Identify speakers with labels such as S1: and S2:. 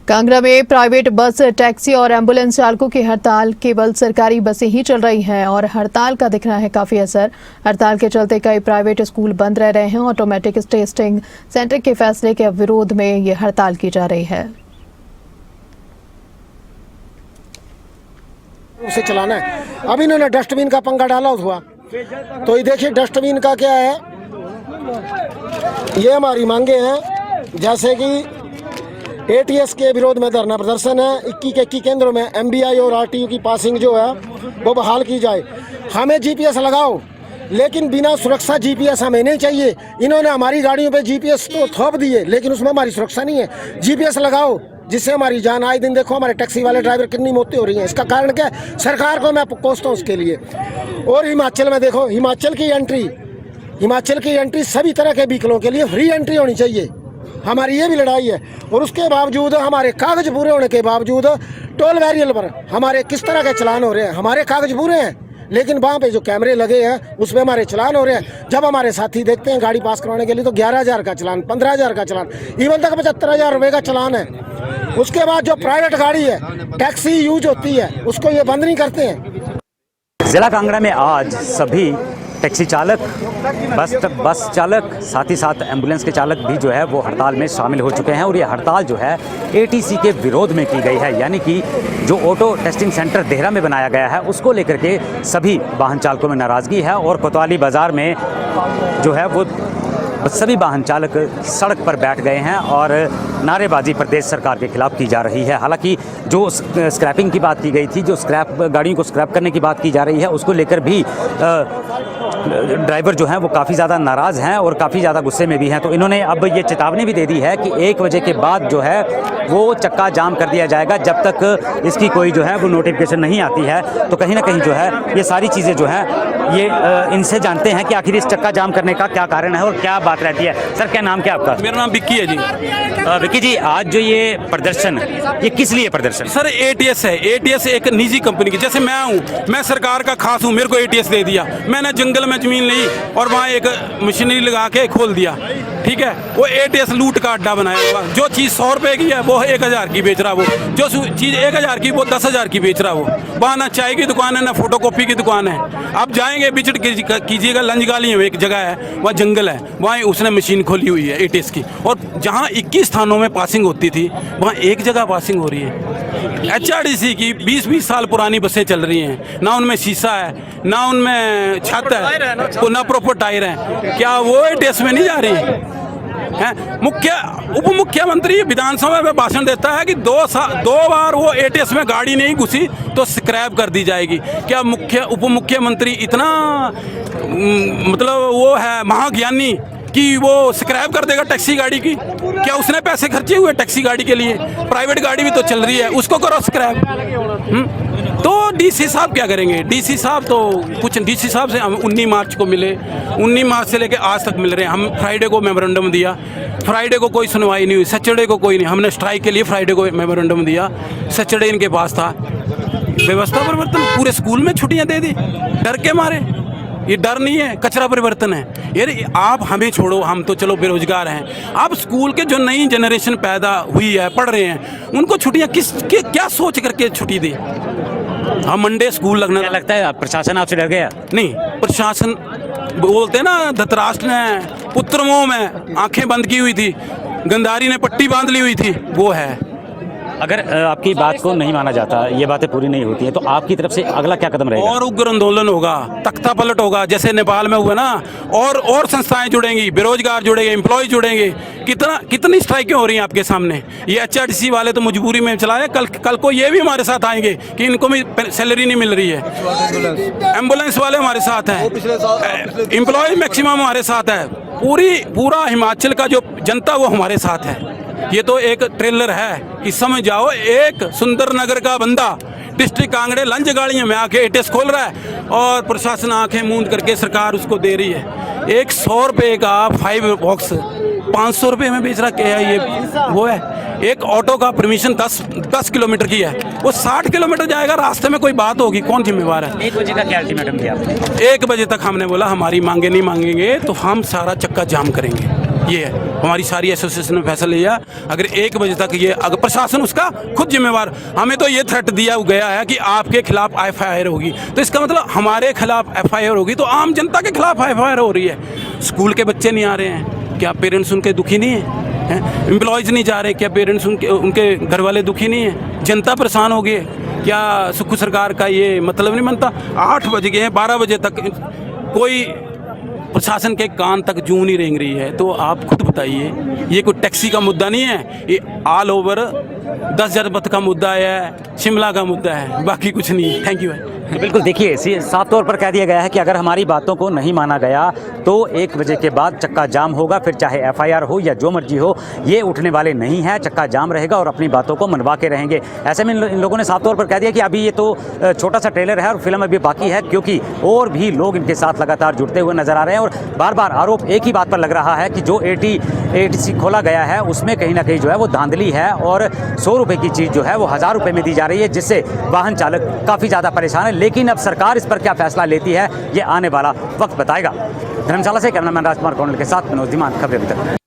S1: कांगड़ा में private bus, taxi और ambulance चालकों की हड़ताल। केवल सरकारी बसें ही चल रही हैं और हड़ताल का दिख रहा है काफी असर। हड़ताल के चलते कई प्राइवेट स्कूल बंद रह रहे हैं। ऑटोमेटिक टेस्टिंग सेंटर के फैसले के विरोध में ये हड़ताल की जा रही है।
S2: उसे चलाना है। अब इन्होंने डस्टबिन का पंगा डाला हुआ, तो ये देखिए डस्टबिन का क्या है। ये हमारी मांगे हैं, जैसे कि एटीएस के विरोध में धरना प्रदर्शन है। 21 के 21 केंद्रों में एमबीआई और आरटीयू की पासिंग जो है वो बहाल की जाए। हमें जीपीएस लगाओ, लेकिन बिना सुरक्षा जीपीएस हमें नहीं चाहिए। इन्होंने हमारी गाड़ियों पे जीपीएस तो थोप दिए, लेकिन उसमें हमारी सुरक्षा नहीं है। जीपीएस लगाओ जिससे हमारी जान। आए दिन देखो हमारे टैक्सी वाले ड्राइवर कितनी मौतें हो रही हैं। इसका कारण क्या है? सरकार को मैं कोसता हूँ उसके लिए। और हिमाचल में देखो, हिमाचल की एंट्री सभी तरह के व्हीकलों के लिए फ्री एंट्री होनी चाहिए। हमारी ये भी लड़ाई है। और उसके बावजूद हमारे कागज पूरे होने के बावजूद टोल बैरियर पर हमारे किस तरह के चलान हो रहे हैं। हमारे कागज पूरे हैं, लेकिन वहाँ पे जो कैमरे लगे हैं उस पर हमारे चलान हो रहे हैं। जब हमारे साथी देखते हैं गाड़ी पास करवाने के लिए तो 11,000 का चलान, 15,000 का चलान, इवन तक 75,000 रुपये का चलान है। उसके बाद जो प्राइवेट गाड़ी है, टैक्सी यूज होती है, उसको ये बंद नहीं करते हैं।
S3: जिला कांगड़ा में आज सभी टैक्सी चालक, बस चालक, साथ ही साथ एम्बुलेंस के चालक भी जो है वो हड़ताल में शामिल हो चुके हैं। और ये हड़ताल जो है एटीसी के विरोध में की गई है, यानी कि जो ऑटो टेस्टिंग सेंटर देहरा में बनाया गया है उसको लेकर के सभी वाहन चालकों में नाराज़गी है। और कोतवाली बाज़ार में जो है वो सभी वाहन चालक सड़क पर बैठ गए हैं और नारेबाजी प्रदेश सरकार के खिलाफ की जा रही है। हालांकि जो स्क्रैपिंग की बात की गई थी, जो गाड़ियों को स्क्रैप करने की बात की जा रही है, उसको लेकर भी ड्राइवर जो हैं वो काफ़ी ज़्यादा नाराज़ हैं और काफ़ी ज़्यादा गुस्से में भी हैं। तो इन्होंने अब ये चेतावनी भी दे दी है कि 1 बजे के बाद जो है वो चक्का जाम कर दिया जाएगा जब तक इसकी कोई जो है वो नोटिफिकेशन नहीं आती है। तो कहीं ना कहीं जो है ये सारी चीज़ें जो हैं ये इनसे जानते हैं कि आखिर इस चक्का जाम करने का क्या कारण है और क्या बात रहती है। सर, क्या नाम क्या आपका?
S4: मेरा नाम विक्की है जी।
S3: विक्की जी, आज जो ये प्रदर्शन, ये किस लिए प्रदर्शन?
S4: सर, एटीएस है। एटीएस एक निजी कंपनी की, जैसे मैं हूँ, मैं सरकार का खास हूँ, मेरे को एटीएस दे दिया। मैंने जंगल में जमीन ली और वहाँ एक मशीनरी लगा के खोल दिया, ठीक है। वो एटीएस लूट का अड्डा बनाया हुआ। जो चीज़ 100 रुपये की है वो 1,000 की बेच रहा वो, जो चीज़ 1,000 की वो 10,000 की बेच रहा वो। वहाँ ना चाय की दुकान है ना फोटोकॉपी की दुकान है। आप जाएंगे विजिट कीजिएगा, लंजगाली है एक जगह है, वहाँ जंगल है, वहाँ उसने मशीन खोली हुई है एटीएस की। और जहाँ 21 स्थानों में पासिंग होती थी वहाँ एक जगह पासिंग हो रही है। एचआरडीसी की 20-20 साल पुरानी बसें चल रही हैं, ना उनमें शीशा है, ना उनमें छत है, तो ना प्रॉपर टायर है। क्या वो एटीएस में नहीं जा रही है? उप मुख्यमंत्री विधानसभा में भाषण देता है कि 2 बार वो एटीएस में गाड़ी नहीं घुसी तो स्क्रैप कर दी जाएगी। क्या उप मुख्यमंत्री इतना मतलब वो है महाज्ञानी कि वो स्क्रैप कर देगा टैक्सी गाड़ी की? क्या उसने पैसे खर्चे हुए टैक्सी गाड़ी के लिए? प्राइवेट गाड़ी भी तो चल रही है, उसको करो स्क्रैप। तो डीसी साहब क्या करेंगे? डीसी साहब तो कुछ, डीसी साहब से हम 19 मार्च को मिले, 19 मार्च से लेकर आज तक मिल रहे हैं। हम फ्राइडे को मेमोरेंडम दिया, फ्राइडे को कोई सुनवाई नहीं हुई, सैटरडे को कोई नहीं। हमने स्ट्राइक के लिए फ्राइडे को मेमोरेंडम दिया, सैटरडे इनके पास था। व्यवस्था परिवर्तन, पूरे स्कूल में छुट्टियां दे दी डर के मारे। ये डर नहीं है, कचरा परिवर्तन है। यार आप हमें छोड़ो, हम तो चलो बेरोजगार हैं। आप स्कूल के जो नई जनरेशन पैदा हुई है, पढ़ रहे हैं, उनको छुट्टियां क्या सोच करके छुट्टी दी? हम मंडे स्कूल लगना
S3: लगता है प्रशासन आपसे डर गया?
S4: नहीं, प्रशासन बोलते हैं ना, धृतराष्ट्र ने पुत्र मोह में आंखें बंद की हुई थी, गंधारी ने पट्टी बांध ली हुई थी, वो है।
S3: अगर आपकी बात को नहीं माना जाता, ये बातें पूरी नहीं होती है, तो आपकी तरफ से अगला क्या कदम रहेगा?
S4: और उग्र आंदोलन होगा, तख्ता पलट होगा, जैसे नेपाल में हुआ ना। और संस्थाएं जुड़ेंगी, बेरोजगार जुड़ेंगे, एम्प्लॉय जुड़ेंगे। कितनी स्ट्राइकें हो रही हैं आपके सामने। ये एचआरटीसी वाले तो मजबूरी में चलाए, कल को ये भी हमारे साथ आएंगे कि इनको भी सैलरी नहीं मिल रही है। एम्बुलेंस वाले हमारे साथ हैं, एम्प्लॉय मैक्सिमम हमारे साथ है। पूरा हिमाचल का जो जनता वो हमारे साथ है। ये तो एक ट्रेलर है कि समझ जाओ, एक सुंदर नगर का बंदा डिस्ट्रिक्ट कांगड़े लंच गाड़ियों में आके एटीएस खोल रहा है और प्रशासन आंखें मूंद करके सरकार उसको दे रही है। एक 100 रुपये का 5 बॉक्स 500 रुपये में बेच रहा। क्या है ये? वो है। एक ऑटो का परमिशन 10 किलोमीटर की है, वो 60 किलोमीटर जाएगा, रास्ते में कोई बात होगी, कौन जिम्मेवार है?
S3: 1 बजे का क्या अल्टीमेटम दिया आपने?
S4: 1 बजे तक हमने बोला हमारी मांगे नहीं मांगेंगे तो हम सारा चक्का जाम करेंगे। ये है हमारी सारी एसोसिएशन ने फैसला लिया, अगर 1 बजे तक ये अगर प्रशासन उसका खुद जिम्मेवार, हमें तो ये थ्रेट दिया गया है कि आपके खिलाफ FIR होगी, तो इसका मतलब हमारे खिलाफ FIR होगी तो आम जनता के खिलाफ FIR हो रही है। स्कूल के बच्चे नहीं आ रहे हैं, क्या पेरेंट्स उनके दुखी नहीं है? एम्प्लॉयज़ नहीं जा रहे, क्या पेरेंट्स उनके घर वाले दुखी नहीं है? जनता परेशान हो गई है, क्या सुख सरकार का ये मतलब नहीं बनता? 8 बज गए हैं, 12 बजे तक कोई प्रशासन के कान तक जूं नहीं रेंग रही है। तो आप खुद बताइए, ये कोई टैक्सी का मुद्दा नहीं है, ये ऑल ओवर 10 जनपद का मुद्दा है, शिमला का मुद्दा है, बाकी कुछ नहीं है। थैंक यू है।
S3: बिल्कुल, देखिए साफ तौर पर कह दिया गया है कि अगर हमारी बातों को नहीं माना गया तो 1 बजे के बाद चक्का जाम होगा, फिर चाहे FIR हो या जो मर्जी हो, ये उठने वाले नहीं हैं, चक्का जाम रहेगा और अपनी बातों को मनवा के रहेंगे। ऐसे में इन लोगों ने साफ तौर पर कह दिया कि अभी ये तो छोटा सा ट्रेलर है और फिल्म अभी बाकी है, क्योंकि और भी लोग इनके साथ लगातार जुड़ते हुए नजर आ रहे हैं। और बार बार आरोप एक ही बात पर लग रहा है कि जो ATC खोला गया है उसमें कहीं ना कहीं जो है वो धांधली है और 100 रुपये की चीज़ जो है वो 1000 रुपये में दी जा रही है, जिससे वाहन चालक काफ़ी ज़्यादा परेशान है। लेकिन अब सरकार इस पर क्या फैसला लेती है ये आने वाला वक्त बताएगा। धर्मशाला से कैमरामैन राजकुमार कौंडल के साथ मनोज धीमान, खबरें अभी तक।